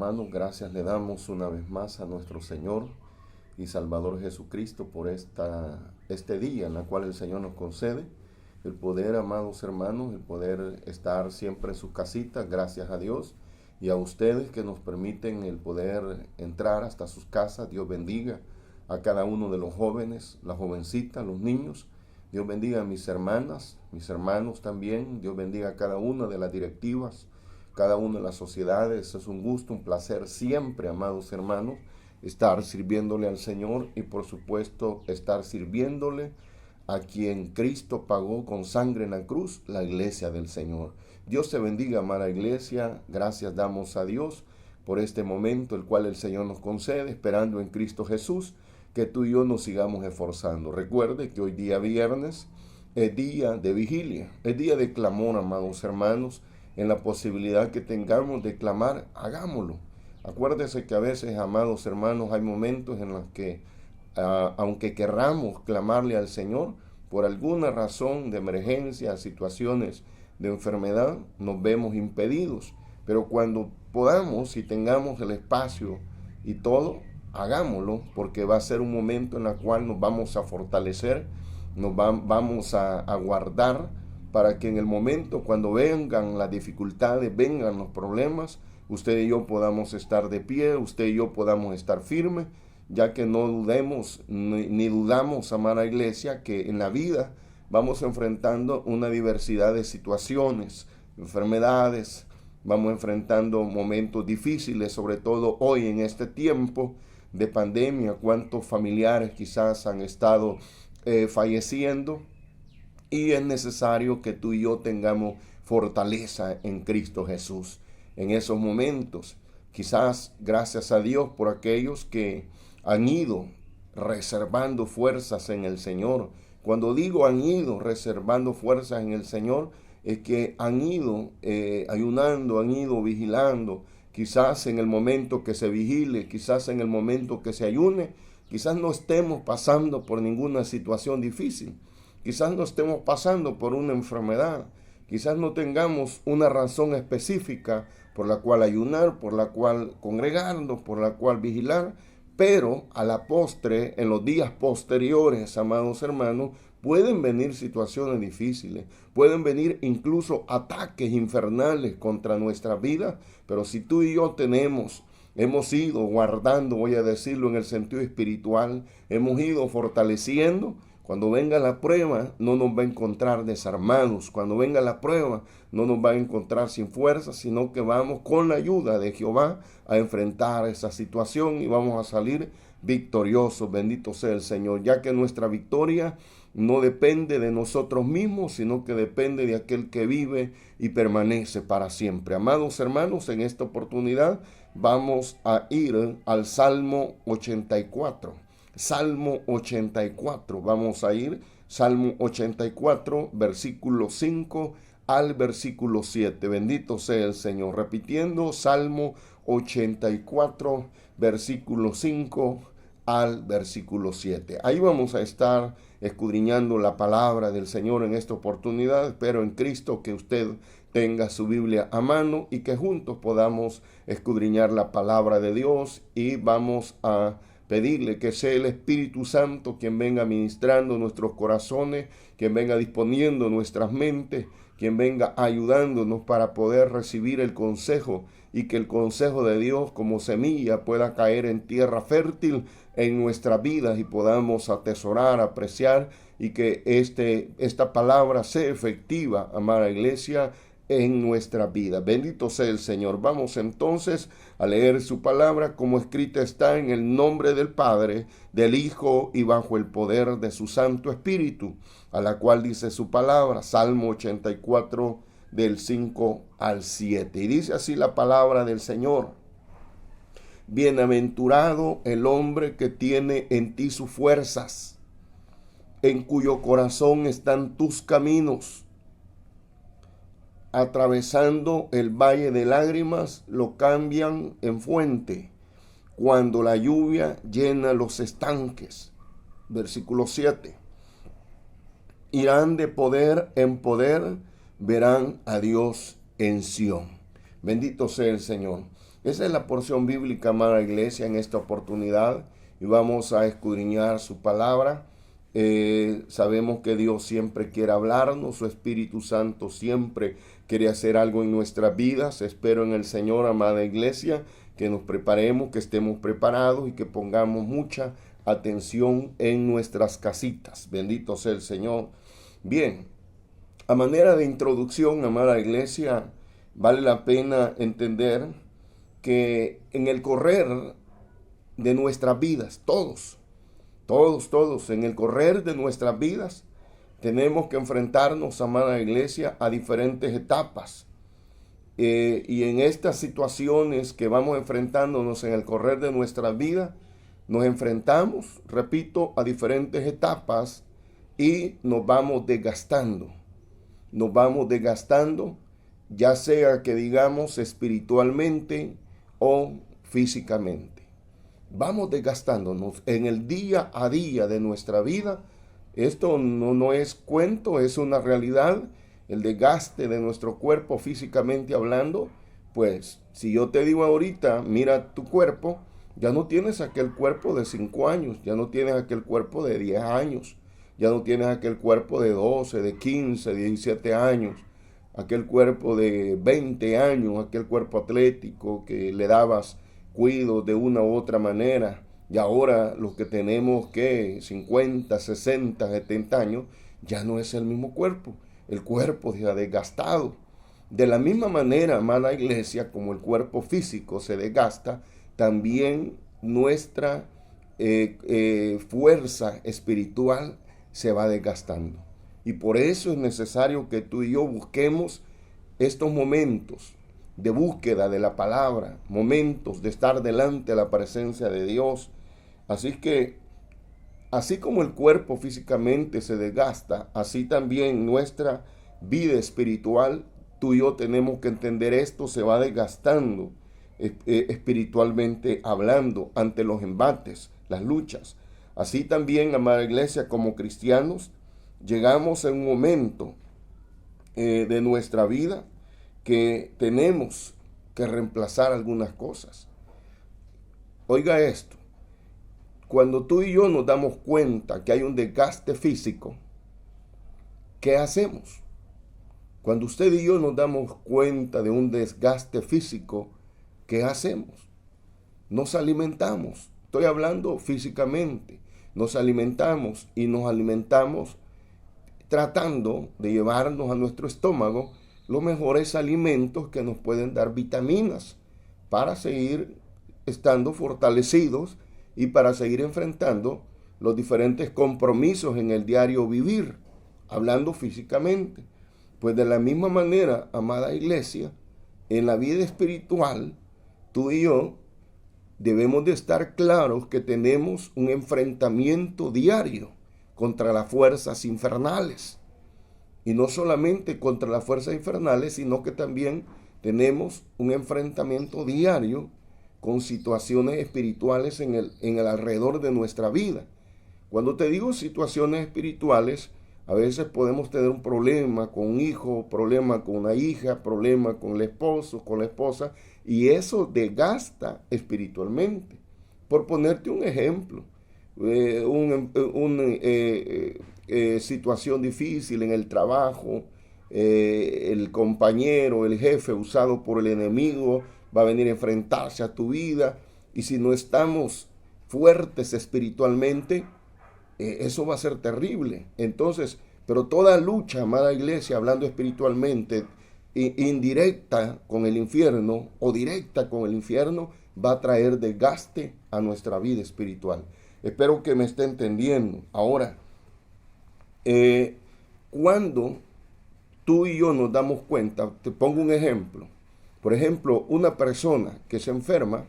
hermanos, gracias le damos una vez más a nuestro Señor y Salvador Jesucristo por este día en el cual el Señor nos concede el poder, amados hermanos, el poder estar siempre en sus casitas, gracias a Dios, y a ustedes que nos permiten el poder entrar hasta sus casas. Dios bendiga a cada uno de los jóvenes, las jovencitas, los niños. Dios bendiga a mis hermanas, mis hermanos también. Dios bendiga a cada una de las directivas, cada una de las sociedades. Es un gusto, un placer siempre, amados hermanos, estar sirviéndole al Señor y por supuesto estar sirviéndole a quien Cristo pagó con sangre en la cruz, la iglesia del Señor. Dios te bendiga, amada iglesia. Gracias damos a Dios por este momento, el cual el Señor nos concede, esperando en Cristo Jesús, que tú y yo nos sigamos esforzando. Recuerde que hoy día viernes es día de vigilia, es día de clamor, amados hermanos. En la posibilidad que tengamos de clamar, hagámoslo. Acuérdese que a veces, amados hermanos, hay momentos en los que aunque querramos clamarle al Señor, por alguna razón de emergencia, situaciones de enfermedad, nos vemos impedidos. Pero cuando podamos y tengamos el espacio y todo, hagámoslo, porque va a ser un momento en el cual nos vamos a fortalecer, vamos a guardar, para que en el momento cuando vengan las dificultades, vengan los problemas, usted y yo podamos estar de pie, usted y yo podamos estar firmes, ya que no dudemos ni dudamos, amada iglesia, que en la vida vamos enfrentando una diversidad de situaciones, enfermedades, vamos enfrentando momentos difíciles, sobre todo hoy en este tiempo de pandemia. Cuántos familiares quizás han estado falleciendo, y es necesario que tú y yo tengamos fortaleza en Cristo Jesús en esos momentos. Quizás gracias a Dios por aquellos que han ido reservando fuerzas en el Señor. Cuando digo han ido reservando fuerzas en el Señor, es que han ido ayunando, han ido vigilando. Quizás en el momento que se vigile, quizás en el momento que se ayune, quizás no estemos pasando por ninguna situación difícil. Quizás no estemos pasando por una enfermedad. Quizás no tengamos una razón específica por la cual ayunar, por la cual congregarnos, por la cual vigilar. Pero a la postre, en los días posteriores, amados hermanos, pueden venir situaciones difíciles, pueden venir incluso ataques infernales contra nuestra vida. Pero si tú y yo hemos ido guardando, voy a decirlo en el sentido espiritual, hemos ido fortaleciendo, cuando venga la prueba no nos va a encontrar desarmados. Cuando venga la prueba no nos va a encontrar sin fuerza, sino que vamos con la ayuda de Jehová a enfrentar esa situación y vamos a salir victoriosos. Bendito sea el Señor, ya que nuestra victoria no depende de nosotros mismos, sino que depende de aquel que vive y permanece para siempre. Amados hermanos, en esta oportunidad vamos a ir al Salmo 84. Salmo 84, vamos a ir, Salmo 84, versículo 5 al versículo 7. Bendito sea el Señor. Repitiendo, Salmo 84, versículo 5 al versículo 7. Ahí vamos a estar escudriñando la palabra del Señor en esta oportunidad. Espero en Cristo que usted tenga su Biblia a mano y que juntos podamos escudriñar la palabra de Dios, y vamos a pedirle que sea el Espíritu Santo quien venga ministrando nuestros corazones, quien venga disponiendo nuestras mentes, quien venga ayudándonos para poder recibir el consejo, y que el consejo de Dios como semilla pueda caer en tierra fértil en nuestras vidas y podamos atesorar, apreciar, y que esta palabra sea efectiva, amada iglesia, en nuestra vida. Bendito sea el Señor. Vamos entonces a leer su palabra como escrita está, en el nombre del Padre, del Hijo y bajo el poder de su Santo Espíritu, a la cual dice su palabra, Salmo 84 del 5 al 7. Y dice así la palabra del Señor: Bienaventurado el hombre que tiene en ti sus fuerzas, en cuyo corazón están tus caminos. Atravesando el valle de lágrimas, lo cambian en fuente, cuando la lluvia llena los estanques. Versículo 7. Irán de poder en poder, verán a Dios en Sión. Bendito sea el Señor. Esa es la porción bíblica, amada iglesia, en esta oportunidad. Y vamos a escudriñar su palabra. Sabemos que Dios siempre quiere hablarnos, su Espíritu Santo siempre quiere hacer algo en nuestras vidas. Espero en el Señor, amada iglesia, que nos preparemos, que estemos preparados y que pongamos mucha atención en nuestras casitas. Bendito sea el Señor. Bien, a manera de introducción, amada iglesia, vale la pena entender que en el correr de nuestras vidas, todos, en el correr de nuestras vidas, tenemos que enfrentarnos, amada iglesia, a diferentes etapas. Y en estas situaciones que vamos enfrentándonos en el correr de nuestra vida, nos enfrentamos, repito, a diferentes etapas y nos vamos desgastando. Nos vamos desgastando, ya sea que digamos espiritualmente o físicamente. Vamos desgastándonos en el día a día de nuestra vida. Esto no es cuento, es una realidad. El desgaste de nuestro cuerpo físicamente hablando, pues si yo te digo ahorita, mira tu cuerpo, ya no tienes aquel cuerpo de 5 años, ya no tienes aquel cuerpo de 10 años, ya no tienes aquel cuerpo de 12, de 15, 17 años, aquel cuerpo de 20 años, aquel cuerpo atlético que le dabas cuido de una u otra manera. Y ahora los que tenemos que 50, 60, 70 años, ya no es el mismo cuerpo. El cuerpo se ha desgastado. De la misma manera, amada iglesia, como el cuerpo físico se desgasta, también nuestra fuerza espiritual se va desgastando. Y por eso es necesario que tú y yo busquemos estos momentos de búsqueda de la palabra, momentos de estar delante de la presencia de Dios. Así que, así como el cuerpo físicamente se desgasta, así también nuestra vida espiritual, tú y yo tenemos que entender esto, se va desgastando espiritualmente hablando ante los embates, las luchas. Así también, amada iglesia, como cristianos, llegamos a un momento de nuestra vida que tenemos que reemplazar algunas cosas. Oiga esto, cuando tú y yo nos damos cuenta que hay un desgaste físico, ¿qué hacemos? Cuando usted y yo nos damos cuenta de un desgaste físico, ¿qué hacemos? Nos alimentamos. Estoy hablando físicamente. Nos alimentamos y nos alimentamos tratando de llevarnos a nuestro estómago los mejores alimentos que nos pueden dar vitaminas para seguir estando fortalecidos y para seguir enfrentando los diferentes compromisos en el diario vivir, hablando físicamente. Pues de la misma manera, amada iglesia, en la vida espiritual, tú y yo debemos de estar claros que tenemos un enfrentamiento diario contra las fuerzas infernales. Y no solamente contra las fuerzas infernales, sino que también tenemos un enfrentamiento diario con situaciones espirituales en el alrededor de nuestra vida. Cuando te digo situaciones espirituales, a veces podemos tener un problema con un hijo, problema con una hija, problema con el esposo, con la esposa, y eso desgasta espiritualmente. Por ponerte un ejemplo, situación difícil en el trabajo, el compañero, el jefe usado por el enemigo va a venir a enfrentarse a tu vida, y si no estamos fuertes espiritualmente, eso va a ser terrible. Entonces, pero toda lucha, amada iglesia, hablando espiritualmente, indirecta con el infierno o directa con el infierno, va a traer desgaste a nuestra vida espiritual. Espero que me esté entendiendo. Ahora, cuando tú y yo nos damos cuenta, te pongo un ejemplo. Por ejemplo, una persona que se enferma,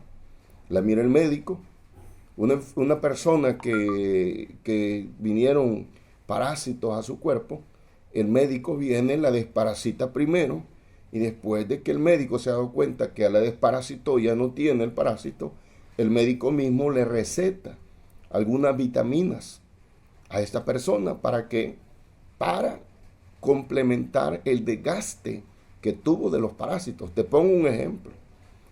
la mira el médico. Una persona que vinieron parásitos a su cuerpo, el médico viene, la desparasita primero, y después de que el médico se ha dado cuenta que a la desparasitó, ya no tiene el parásito, el médico mismo le receta algunas vitaminas a esta persona para complementar el desgaste que tuvo de los parásitos. Te pongo un ejemplo.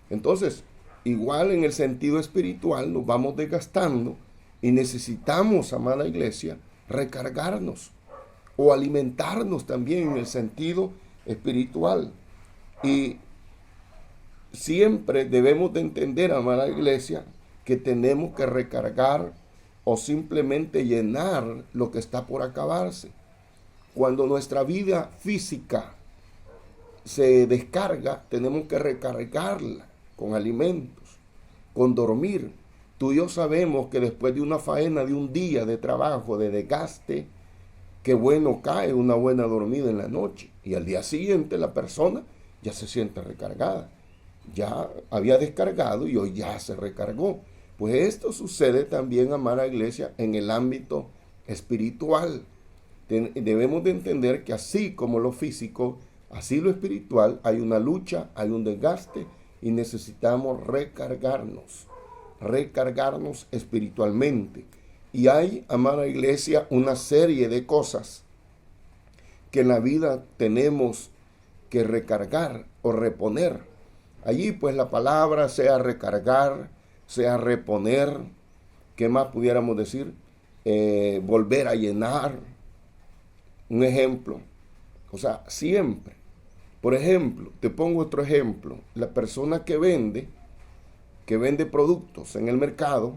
Entonces, igual en el sentido espiritual nos vamos desgastando y necesitamos, amada iglesia, recargarnos o alimentarnos también en el sentido espiritual. Y siempre debemos de entender, amada iglesia, que tenemos que recargar o simplemente llenar lo que está por acabarse. Cuando nuestra vida física se descarga, tenemos que recargarla con alimentos, con dormir. Tú y yo sabemos que después de una faena, de un día de trabajo, de desgaste, qué bueno cae una buena dormida en la noche. Y al día siguiente la persona ya se siente recargada. Ya había descargado y hoy ya se recargó. Pues esto sucede también, amada iglesia, en el ámbito espiritual. Debemos de entender que así como lo físico, así lo espiritual, hay una lucha, hay un desgaste y necesitamos recargarnos espiritualmente. Y hay, amada iglesia, una serie de cosas que en la vida tenemos que recargar o reponer. Allí pues la palabra sea recargar, sea reponer, ¿qué más pudiéramos decir? Volver a llenar. Un ejemplo, o sea, siempre. Por ejemplo, te pongo otro ejemplo. La persona que vende productos en el mercado,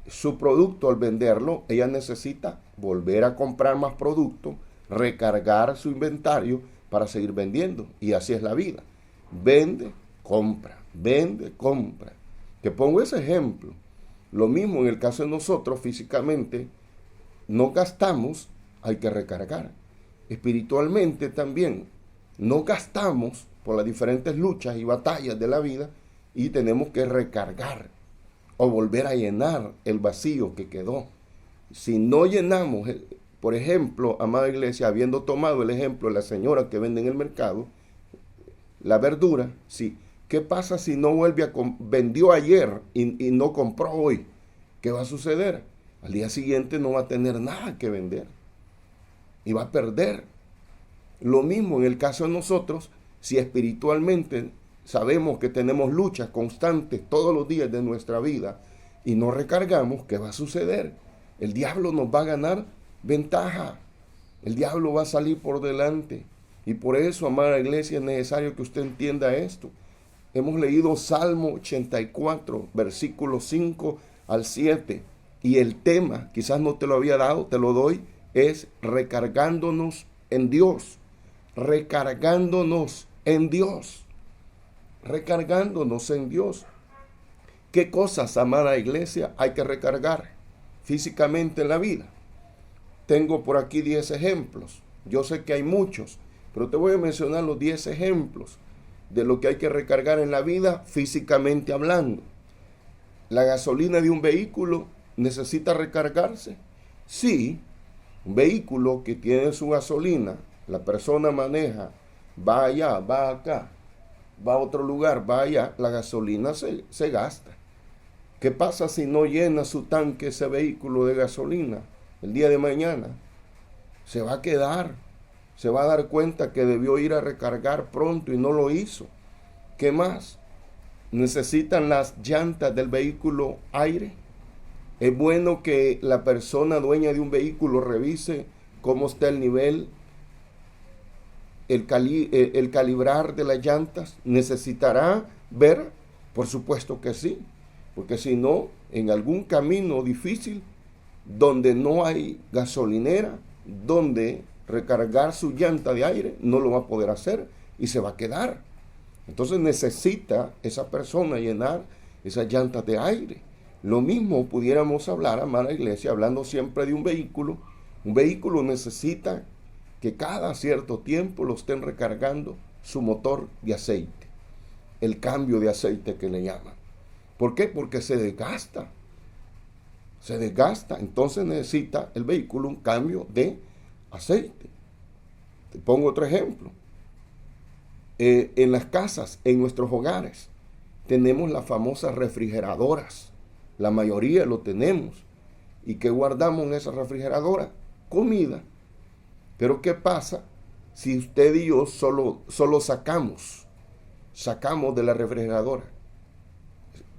su producto al venderlo, ella necesita volver a comprar más productos, recargar su inventario para seguir vendiendo. Y así es la vida. Vende, compra, vende, compra. Te pongo ese ejemplo. Lo mismo en el caso de nosotros físicamente, no gastamos, hay que recargar. Espiritualmente también, no gastamos por las diferentes luchas y batallas de la vida y tenemos que recargar o volver a llenar el vacío que quedó. Si no llenamos, por ejemplo, amada iglesia, habiendo tomado el ejemplo de la señora que vende en el mercado, la verdura, sí. ¿Qué pasa si no vuelve vendió ayer y no compró hoy? ¿Qué va a suceder? Al día siguiente no va a tener nada que vender y va a perder. Lo mismo en el caso de nosotros, si espiritualmente sabemos que tenemos luchas constantes todos los días de nuestra vida y no recargamos, ¿qué va a suceder? El diablo nos va a ganar ventaja. El diablo va a salir por delante. Y por eso, amada iglesia, es necesario que usted entienda esto. Hemos leído Salmo 84, versículos 5 al 7. Y el tema, quizás no te lo había dado, te lo doy, es recargándonos en Dios. Recargándonos en Dios. Recargándonos en Dios. ¿Qué cosas, amada iglesia, hay que recargar físicamente en la vida? Tengo por aquí 10 ejemplos. Yo sé que hay muchos, pero te voy a mencionar los 10 ejemplos de lo que hay que recargar en la vida físicamente hablando. ¿La gasolina de un vehículo necesita recargarse? Sí, un vehículo que tiene su gasolina, la persona maneja, va allá, va acá, va a otro lugar, va allá, la gasolina se gasta. ¿Qué pasa si no llena su tanque ese vehículo de gasolina el día de mañana? Se va a quedar. Se va a dar cuenta que debió ir a recargar pronto y no lo hizo. ¿Qué más? ¿Necesitan las llantas del vehículo aire? Es bueno que la persona dueña de un vehículo revise cómo está el nivel, el calibrar de las llantas. ¿Necesitará ver? Por supuesto que sí, porque si no, en algún camino difícil, donde no hay gasolinera, donde recargar su llanta de aire, no lo va a poder hacer y se va a quedar. Entonces necesita esa persona llenar esas llantas de aire. Lo mismo pudiéramos hablar, amada iglesia, hablando siempre de un vehículo. Un vehículo necesita que cada cierto tiempo lo estén recargando su motor de aceite. El cambio de aceite que le llaman. ¿Por qué? Porque se desgasta. Se desgasta. Entonces necesita el vehículo un cambio de aceite. Te pongo otro ejemplo. En las casas, en nuestros hogares, tenemos las famosas refrigeradoras. La mayoría lo tenemos. ¿Y qué guardamos en esa refrigeradora? Comida. Pero ¿qué pasa si usted y yo solo sacamos de la refrigeradora?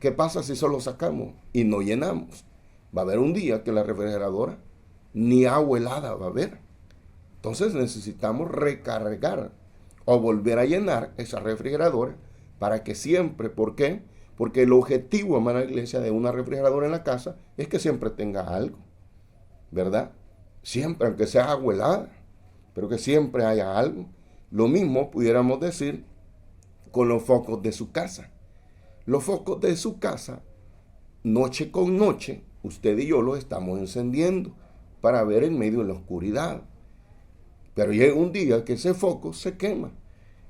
¿qué pasa si solo sacamos y no llenamos? Va a haber un día que la refrigeradora ni agua helada va a haber. Entonces necesitamos recargar o volver a llenar esa refrigeradora para que siempre, ¿por qué? Porque el objetivo, amada iglesia, de una refrigeradora en la casa es que siempre tenga algo, ¿verdad? Siempre, aunque sea agua helada, pero que siempre haya algo. Lo mismo pudiéramos decir con los focos de su casa. Los focos de su casa, noche con noche, usted y yo los estamos encendiendo para ver en medio de la oscuridad. Pero llega un día que ese foco se quema.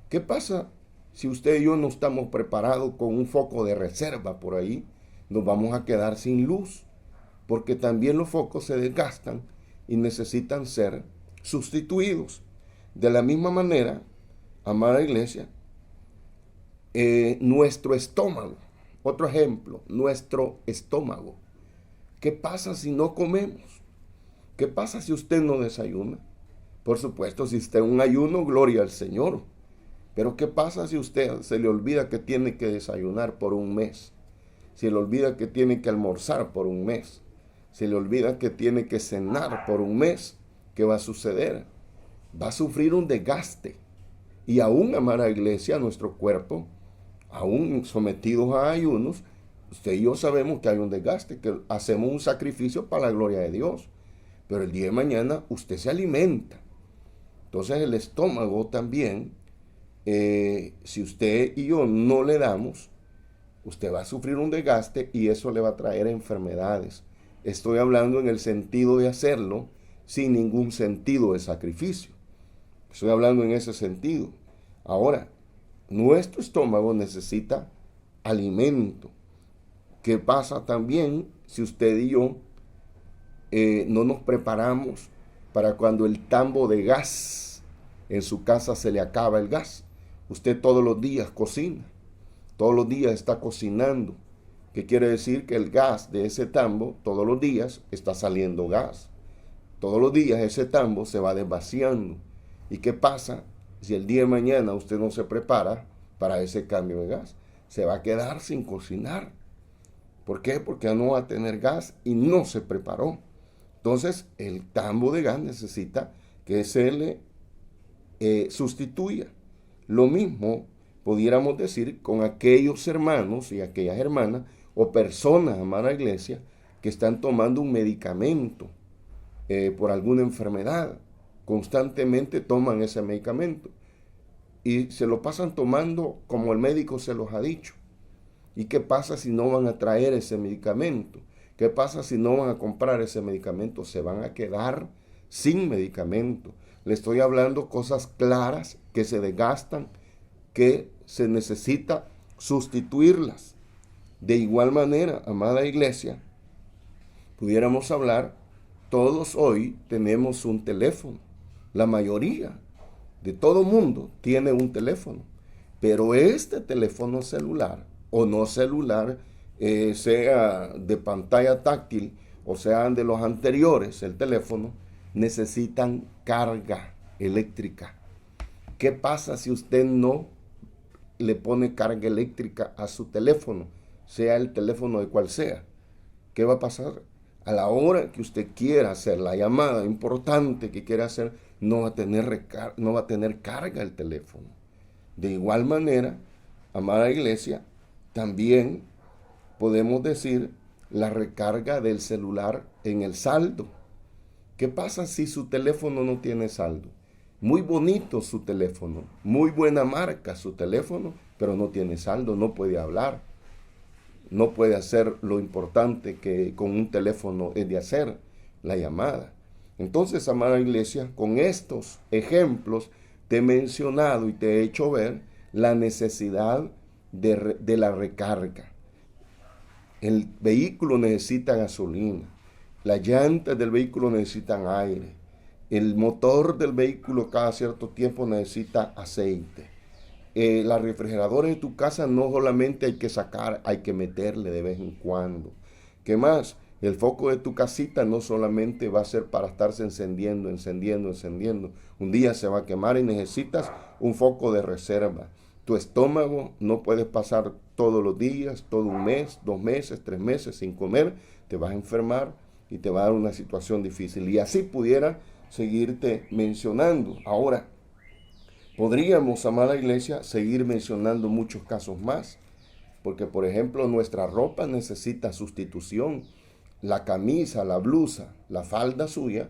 ¿Qué pasa si usted y yo no estamos preparados con un foco de reserva por ahí? Nos vamos a quedar sin luz, porque también los focos se desgastan y necesitan ser sustituidos. De la misma manera, amada iglesia, nuestro estómago, otro ejemplo, nuestro estómago. ¿Qué pasa si no comemos? ¿Qué pasa si usted no desayuna? Por supuesto, si está en un ayuno, gloria al Señor. Pero ¿qué pasa si usted se le olvida que tiene que desayunar por un mes? Se le olvida que tiene que almorzar por un mes. Se le olvida que tiene que cenar por un mes. ¿Qué va a suceder? Va a sufrir un desgaste. Y aún, amada iglesia, nuestro cuerpo, aún sometidos a ayunos, usted y yo sabemos que hay un desgaste, que hacemos un sacrificio para la gloria de Dios. Pero el día de mañana usted se alimenta. Entonces el estómago también, si usted y yo no le damos, usted va a sufrir un desgaste y eso le va a traer enfermedades. Estoy hablando en el sentido de hacerlo sin ningún sentido de sacrificio. Estoy hablando en ese sentido. Ahora, nuestro estómago necesita alimento. ¿Qué pasa también si usted y yo no nos preparamos para cuando el tambo de gas en su casa se le acaba el gas? Usted todos los días cocina, todos los días está cocinando. ¿Qué quiere decir? Que el gas de ese tambo, todos los días está saliendo gas. Todos los días ese tambo se va desvaciando. ¿Y qué pasa si el día de mañana usted no se prepara para ese cambio de gas? Se va a quedar sin cocinar. ¿Por qué? Porque no va a tener gas y no se preparó. Entonces, el tambo de gas necesita que se le sustituya. Lo mismo pudiéramos decir con aquellos hermanos y aquellas hermanas o personas, amada iglesia, que están tomando un medicamento por alguna enfermedad. Constantemente toman ese medicamento y se lo pasan tomando como el médico se los ha dicho. ¿Y qué pasa si no van a traer ese medicamento? ¿Qué pasa si no van a comprar ese medicamento? Se van a quedar sin medicamento. Le estoy hablando cosas claras que se desgastan, que se necesita sustituirlas. De igual manera, amada iglesia, pudiéramos hablar, todos hoy tenemos un teléfono. La mayoría de todo mundo tiene un teléfono. Pero este teléfono celular o no celular, sea de pantalla táctil o sean de los anteriores, el teléfono, necesitan carga eléctrica. ¿Qué pasa si usted no le pone carga eléctrica a su teléfono, sea el teléfono de cual sea? ¿Qué va a pasar? A la hora que usted quiera hacer la llamada importante que quiera hacer, no va a tener carga el teléfono. De igual manera, amada iglesia, también podemos decir la recarga del celular en el saldo. ¿Qué pasa si su teléfono no tiene saldo? Muy bonito su teléfono, muy buena marca su teléfono, pero no tiene saldo, no puede hablar. No puede hacer lo importante que con un teléfono es de hacer, la llamada. Entonces, amada iglesia, con estos ejemplos te he mencionado y te he hecho ver la necesidad de la recarga. El vehículo necesita gasolina, las llantas del vehículo necesitan aire, el motor del vehículo cada cierto tiempo necesita aceite. La refrigeradora de tu casa no solamente hay que sacar, hay que meterle de vez en cuando. ¿Qué más? El foco de tu casita no solamente va a ser para estarse encendiendo. Un día se va a quemar y necesitas un foco de reserva. Tu estómago no puedes pasar todos los días, todo un mes, 2 meses, 3 meses sin comer. Te vas a enfermar y te va a dar una situación difícil. Y así pudiera seguirte mencionando. Ahora, podríamos, amada iglesia, seguir mencionando muchos casos más. Porque, por ejemplo, nuestra ropa necesita sustitución. La camisa, la blusa, la falda suya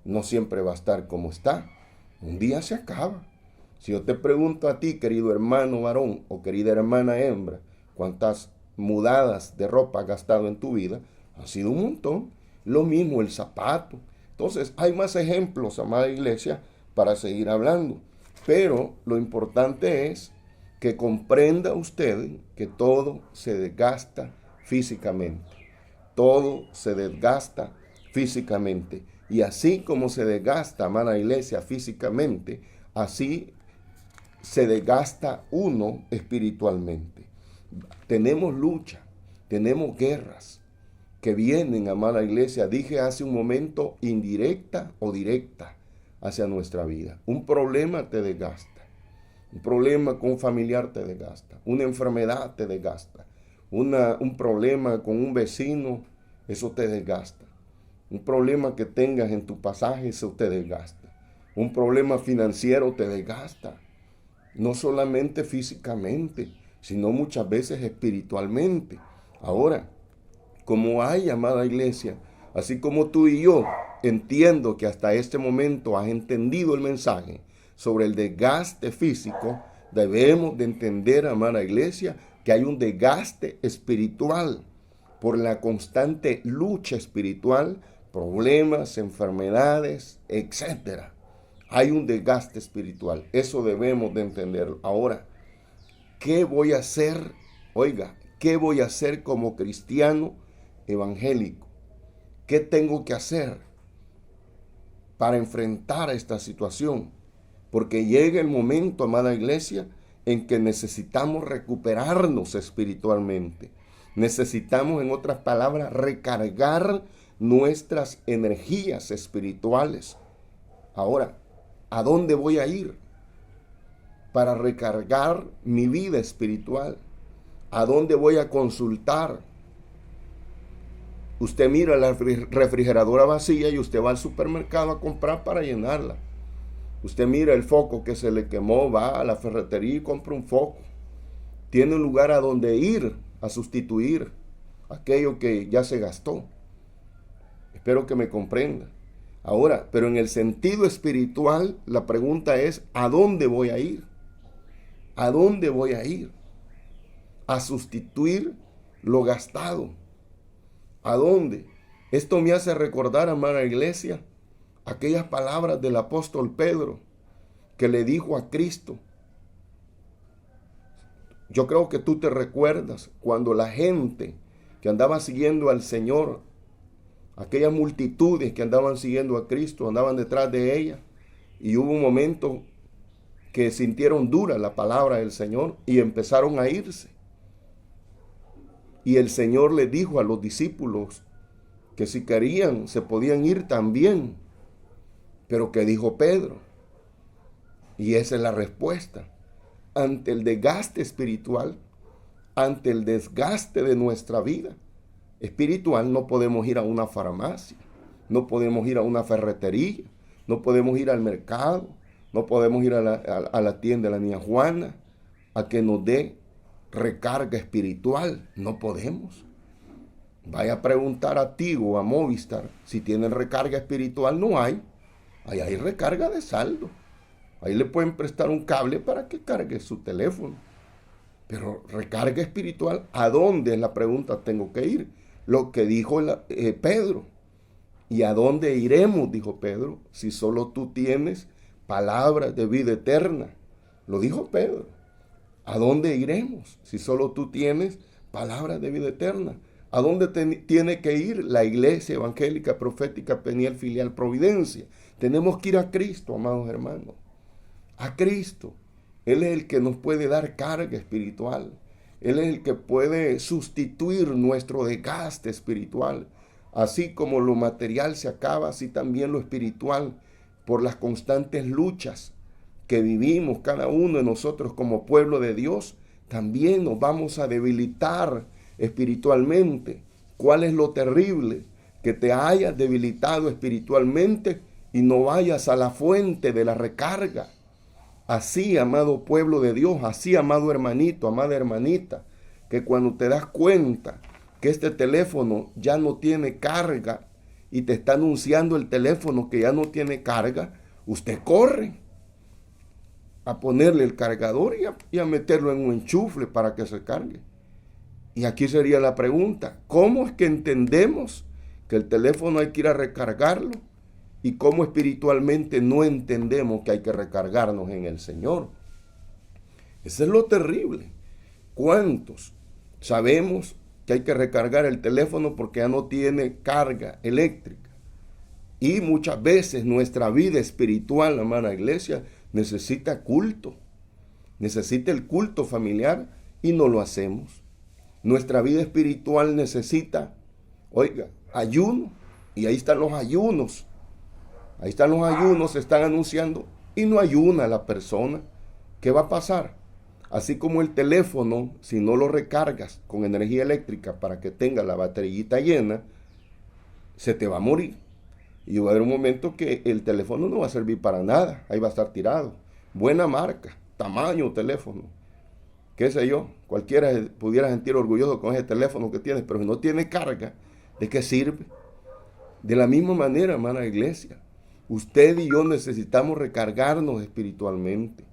no siempre va a estar como está. Un día se acaba. Si yo te pregunto a ti, querido hermano varón o querida hermana hembra, cuántas mudadas de ropa has gastado en tu vida, ha sido un montón. Lo mismo el zapato. Entonces, hay más ejemplos, amada iglesia, para seguir hablando. Pero lo importante es que comprenda usted que todo se desgasta físicamente. Todo se desgasta físicamente. Y así como se desgasta, amada iglesia, físicamente, así se desgasta uno espiritualmente. Tenemos lucha, tenemos guerras que vienen, amada iglesia, dije hace un momento, indirecta o directa hacia nuestra vida. Un problema te desgasta. Un problema con un familiar te desgasta. Una enfermedad te desgasta. Un problema con un vecino, eso te desgasta. Un problema que tengas en tu pasaje, eso te desgasta. Un problema financiero te desgasta. No solamente físicamente, sino muchas veces espiritualmente. Ahora, como hay, amada iglesia, así como tú y yo, entiendo que hasta este momento has entendido el mensaje sobre el desgaste físico, debemos de entender, amada iglesia, que hay un desgaste espiritual por la constante lucha espiritual, problemas, enfermedades, etcétera. Hay un desgaste espiritual. Eso debemos de entenderlo. Ahora, ¿qué voy a hacer? Oiga, ¿qué voy a hacer como cristiano evangélico? ¿Qué tengo que hacer para enfrentar esta situación? Porque llega el momento, amada iglesia, en que necesitamos recuperarnos espiritualmente. Necesitamos, en otras palabras, recargar nuestras energías espirituales. Ahora, ¿a dónde voy a ir para recargar mi vida espiritual? ¿A dónde voy a consultar? Usted mira la refrigeradora vacía y usted va al supermercado a comprar para llenarla. Usted mira el foco que se le quemó, va a la ferretería y compra un foco. Tiene un lugar a donde ir a sustituir aquello que ya se gastó. Espero que me comprenda. Ahora, pero en el sentido espiritual, la pregunta es, ¿a dónde voy a ir? ¿A dónde voy a ir? A sustituir lo gastado. ¿A dónde? Esto me hace recordar, amada iglesia, aquellas palabras del apóstol Pedro que le dijo a Cristo. Yo creo que tú te recuerdas cuando la gente que andaba siguiendo al Señor, aquellas multitudes que andaban siguiendo a Cristo, andaban detrás de ella, y hubo un momento que sintieron dura la palabra del Señor y empezaron a irse. Y el Señor le dijo a los discípulos que si querían se podían ir también. Pero ¿qué dijo Pedro? Y esa es la respuesta. Ante el desgaste espiritual, ante el desgaste de nuestra vida espiritual, no podemos ir a una farmacia, no podemos ir a una ferretería, no podemos ir al mercado, no podemos ir a la tienda de la niña Juana a que nos dé recarga espiritual. No podemos. Vaya a preguntar a Tigo o a Movistar si tienen recarga espiritual. No hay. Ahí hay recarga de saldo. Ahí le pueden prestar un cable para que cargue su teléfono. Pero recarga espiritual, ¿a dónde? Es la pregunta, tengo que ir. Lo que dijo Pedro. ¿Y a dónde iremos? Dijo Pedro, si solo tú tienes palabras de vida eterna. Lo dijo Pedro. ¿A dónde iremos si solo tú tienes palabras de vida eterna? ¿A dónde tiene que ir la iglesia evangélica, profética, Peniel, Filial, Providencia? Tenemos que ir a Cristo, amados hermanos. A Cristo. Él es el que nos puede dar carga espiritual. Él es el que puede sustituir nuestro desgaste espiritual. Así como lo material se acaba, así también lo espiritual, por las constantes luchas que vivimos cada uno de nosotros como pueblo de Dios, también nos vamos a debilitar espiritualmente. ¿Cuál es lo terrible? Que te hayas debilitado espiritualmente y no vayas a la fuente de la recarga. Así, amado pueblo de Dios, así, amado hermanito, amada hermanita, que cuando te das cuenta que este teléfono ya no tiene carga y te está anunciando el teléfono que ya no tiene carga, usted corre a ponerle el cargador y a meterlo en un enchufle para que se cargue. Y aquí sería la pregunta, ¿cómo es que entendemos que el teléfono hay que ir a recargarlo? ¿Y cómo espiritualmente no entendemos que hay que recargarnos en el Señor? Eso es lo terrible. ¿Cuántos sabemos que hay que recargar el teléfono porque ya no tiene carga eléctrica? Y muchas veces nuestra vida espiritual, amada iglesia, necesita culto. Necesita el culto familiar y no lo hacemos. Nuestra vida espiritual necesita, oiga, ayuno. Y ahí están los ayunos. Ahí están los ayunos, se están anunciando y no ayuna la persona. ¿Qué va a pasar? Así como el teléfono, si no lo recargas con energía eléctrica para que tenga la baterita llena, se te va a morir. Y va a haber un momento que el teléfono no va a servir para nada. Ahí va a estar tirado. Buena marca, tamaño teléfono. Qué sé yo, cualquiera pudiera sentir orgulloso con ese teléfono que tienes, pero si no tiene carga, ¿de qué sirve? De la misma manera, hermana iglesia, usted y yo necesitamos recargarnos espiritualmente,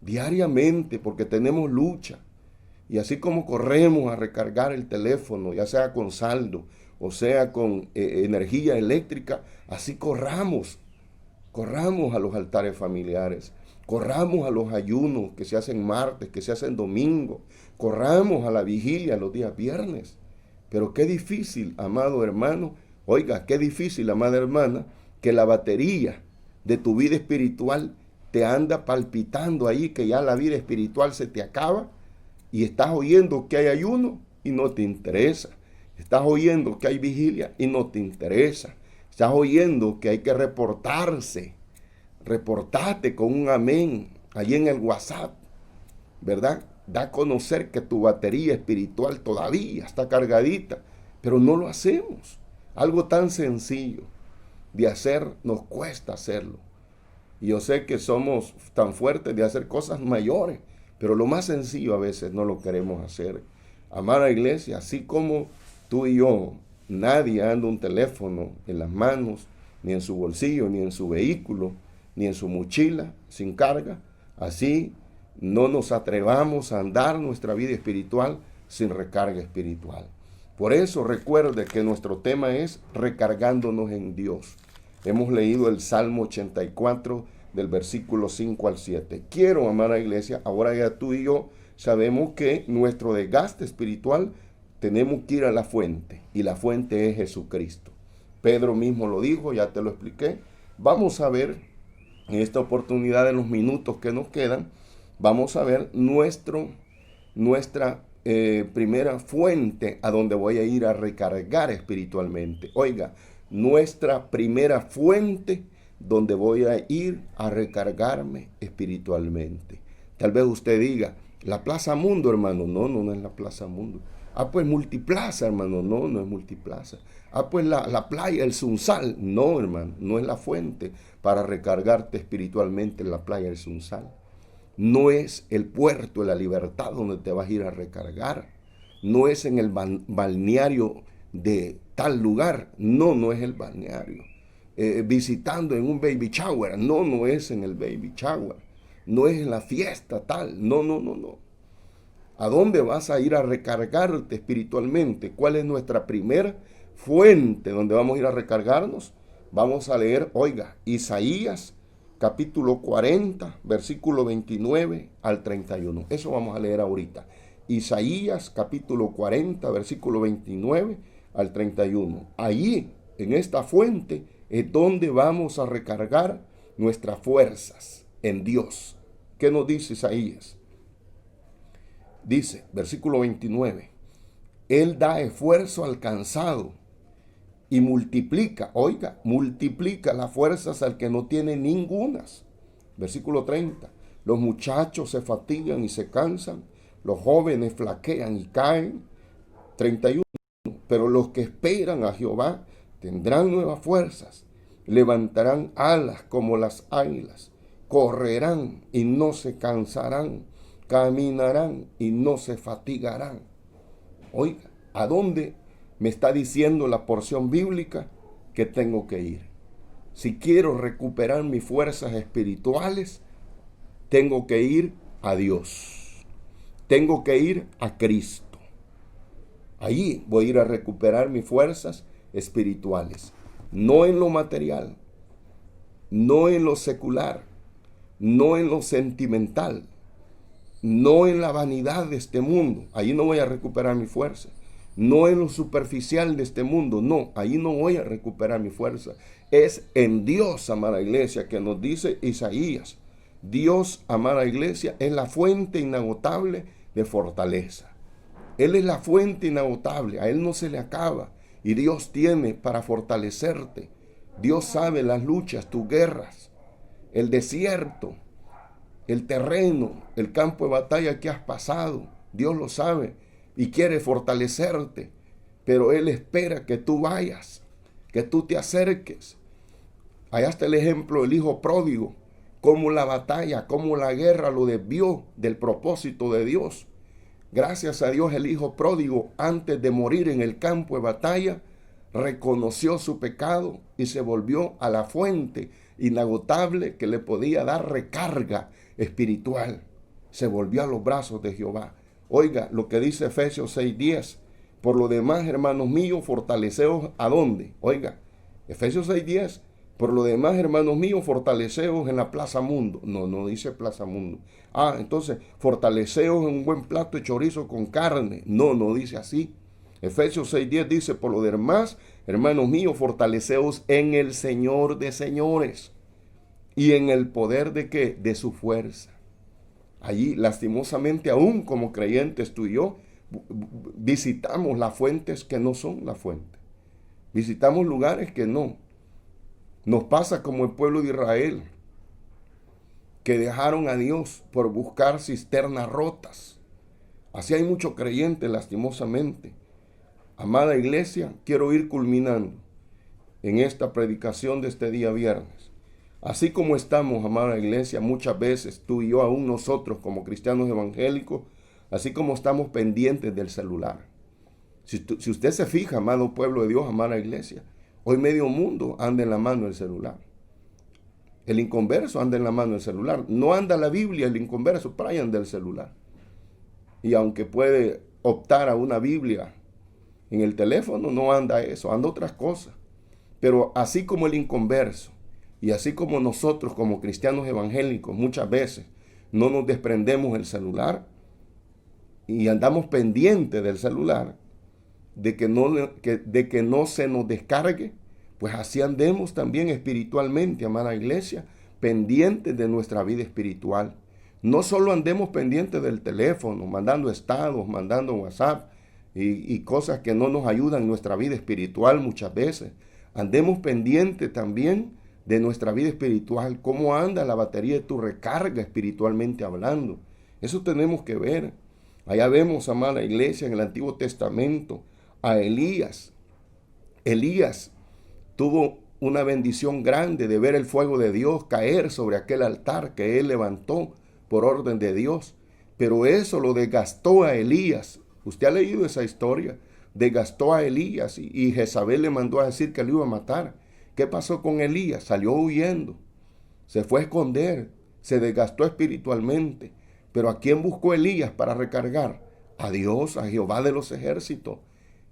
diariamente, porque tenemos lucha. Y así como corremos a recargar el teléfono, ya sea con saldo o sea con energía eléctrica, así corramos a los altares familiares, corramos a los ayunos que se hacen martes, que se hacen domingo, corramos a la vigilia los días viernes. Pero qué difícil, amado hermano, oiga, qué difícil, amada hermana, que la batería de tu vida espiritual te anda palpitando ahí, que ya la vida espiritual se te acaba y estás oyendo que hay ayuno y no te interesa. Estás oyendo que hay vigilia y no te interesa. Estás oyendo que hay que reportarse. Reportate con un amén allí en el WhatsApp, ¿verdad? Da a conocer que tu batería espiritual todavía está cargadita, pero no lo hacemos. Algo tan sencillo de hacer nos cuesta hacerlo. Y yo sé que somos tan fuertes de hacer cosas mayores, pero lo más sencillo a veces no lo queremos hacer. Amada iglesia, así como tú y yo, nadie anda un teléfono en las manos, ni en su bolsillo, ni en su vehículo, ni en su mochila, sin carga. Así no nos atrevamos a andar nuestra vida espiritual sin recarga espiritual. Por eso recuerde que nuestro tema es recargándonos en Dios. Hemos leído el Salmo 84 del versículo 5 al 7. Quiero, amada iglesia, ahora ya tú y yo sabemos que nuestro desgaste espiritual tenemos que ir a la fuente, y la fuente es Jesucristo. Pedro mismo lo dijo, ya te lo expliqué. Vamos a ver en esta oportunidad, en los minutos que nos quedan, vamos a ver nuestra primera fuente a donde voy a ir a recargar espiritualmente. Oiga, nuestra primera fuente donde voy a ir a recargarme espiritualmente. Tal vez usted diga, la Plaza Mundo, hermano. No es la Plaza Mundo. Ah, pues Multiplaza, hermano. No es Multiplaza. Ah, pues la playa, el Sunsal. No, hermano, no es la fuente para recargarte espiritualmente en la playa del Sunsal. No es el puerto de la Libertad donde te vas a ir a recargar. No es en el balneario de tal lugar. No es el balneario. Visitando en un baby shower. No es en el baby shower. No es en la fiesta tal. No. ¿A dónde vas a ir a recargarte espiritualmente? ¿Cuál es nuestra primera fuente donde vamos a ir a recargarnos? Vamos a leer, oiga, Isaías capítulo 40, versículo 29 al 31. Eso vamos a leer ahorita. Isaías capítulo 40, versículo 29 al 31. Allí, en esta fuente, es donde vamos a recargar nuestras fuerzas en Dios. ¿Qué nos dice Isaías? Dice, versículo 29, Él da esfuerzo al cansado y multiplica, oiga, multiplica las fuerzas al que no tiene ningunas. Versículo 30. Los muchachos se fatigan y se cansan, los jóvenes flaquean y caen. 31. Pero los que esperan a Jehová tendrán nuevas fuerzas, levantarán alas como las águilas, correrán y no se cansarán, caminarán y no se fatigarán. Oiga, ¿a dónde me está diciendo la porción bíblica que tengo que ir? Si quiero recuperar mis fuerzas espirituales, tengo que ir a Dios. Tengo que ir a Cristo. Allí voy a ir a recuperar mis fuerzas espirituales. No en lo material, no en lo secular, no en lo sentimental, no en la vanidad de este mundo. Allí no voy a recuperar mi fuerza. No en lo superficial de este mundo. No, allí no voy a recuperar mi fuerza. Es en Dios, amada iglesia, que nos dice Isaías. Dios, amada iglesia, es la fuente inagotable de fortaleza. Él es la fuente inagotable, a Él no se le acaba. Y Dios tiene para fortalecerte. Dios sabe las luchas, tus guerras, el desierto, el terreno, el campo de batalla que has pasado. Dios lo sabe y quiere fortalecerte. Pero Él espera que tú vayas, que tú te acerques. Allá está el ejemplo del hijo pródigo, cómo la batalla, cómo la guerra lo desvió del propósito de Dios. Gracias a Dios, el hijo pródigo, antes de morir en el campo de batalla, reconoció su pecado y se volvió a la fuente inagotable que le podía dar recarga espiritual. Se volvió a los brazos de Jehová. Oiga lo que dice Efesios 6:10. Por lo demás, hermanos míos, fortaleceos ¿a dónde? Oiga, Efesios 6:10. Por lo demás, hermanos míos, fortaleceos en la plaza mundo. No dice plaza mundo. Entonces, fortaleceos en un buen plato de chorizo con carne. No dice así. Efesios 6:10 dice, por lo demás, hermanos míos, fortaleceos en el Señor de señores y en el poder de ¿qué? De su fuerza. Allí, lastimosamente, aún como creyentes, tú y yo, visitamos las fuentes que no son la fuente. Visitamos lugares que no. Nos pasa como el pueblo de Israel, que dejaron a Dios por buscar cisternas rotas. Así hay muchos creyentes, lastimosamente. Amada iglesia, quiero ir culminando en esta predicación de este día viernes. Así como estamos, amada iglesia, muchas veces tú y yo, aún nosotros como cristianos evangélicos, así como estamos pendientes del celular. Si usted se fija, amado pueblo de Dios, amada iglesia, hoy medio mundo anda en la mano del celular. El inconverso anda en la mano del celular. No anda la Biblia, el inconverso, pero ahí anda el celular. Y aunque puede optar a una Biblia en el teléfono, no anda eso, anda otras cosas. Pero así como el inconverso, y así como nosotros como cristianos evangélicos muchas veces no nos desprendemos del celular y andamos pendientes del celular, de que no se nos descargue, pues así andemos también espiritualmente, amada iglesia, pendientes de nuestra vida espiritual. No solo andemos pendientes del teléfono, mandando estados, mandando WhatsApp y cosas que no nos ayudan en nuestra vida espiritual muchas veces. Andemos pendientes también de nuestra vida espiritual, cómo anda la batería de tu recarga espiritualmente hablando. Eso tenemos que ver. Allá vemos, amada iglesia, en el Antiguo Testamento, a Elías. Elías tuvo una bendición grande de ver el fuego de Dios caer sobre aquel altar que él levantó por orden de Dios. Pero eso lo desgastó a Elías. Usted ha leído esa historia. Desgastó a Elías y Jezabel le mandó a decir que lo iba a matar. ¿Qué pasó con Elías? Salió huyendo. Se fue a esconder. Se desgastó espiritualmente. Pero ¿a quién buscó Elías para recargar? A Dios, a Jehová de los ejércitos.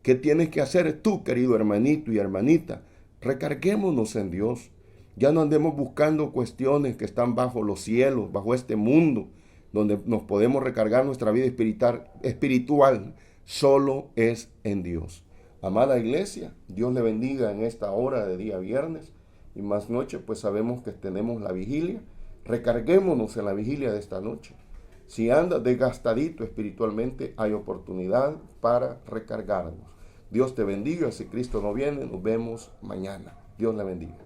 ¿Qué tienes que hacer tú, querido hermanito y hermanita? Recarguémonos en Dios. Ya no andemos buscando cuestiones que están bajo los cielos, bajo este mundo, donde nos podemos recargar nuestra vida espiritual. Solo es en Dios. Amada iglesia, Dios le bendiga en esta hora de día viernes. Y más noche, pues sabemos que tenemos la vigilia. Recarguémonos en la vigilia de esta noche. Si andas desgastadito espiritualmente, hay oportunidad para recargarnos. Dios te bendiga. Si Cristo no viene, nos vemos mañana. Dios le bendiga.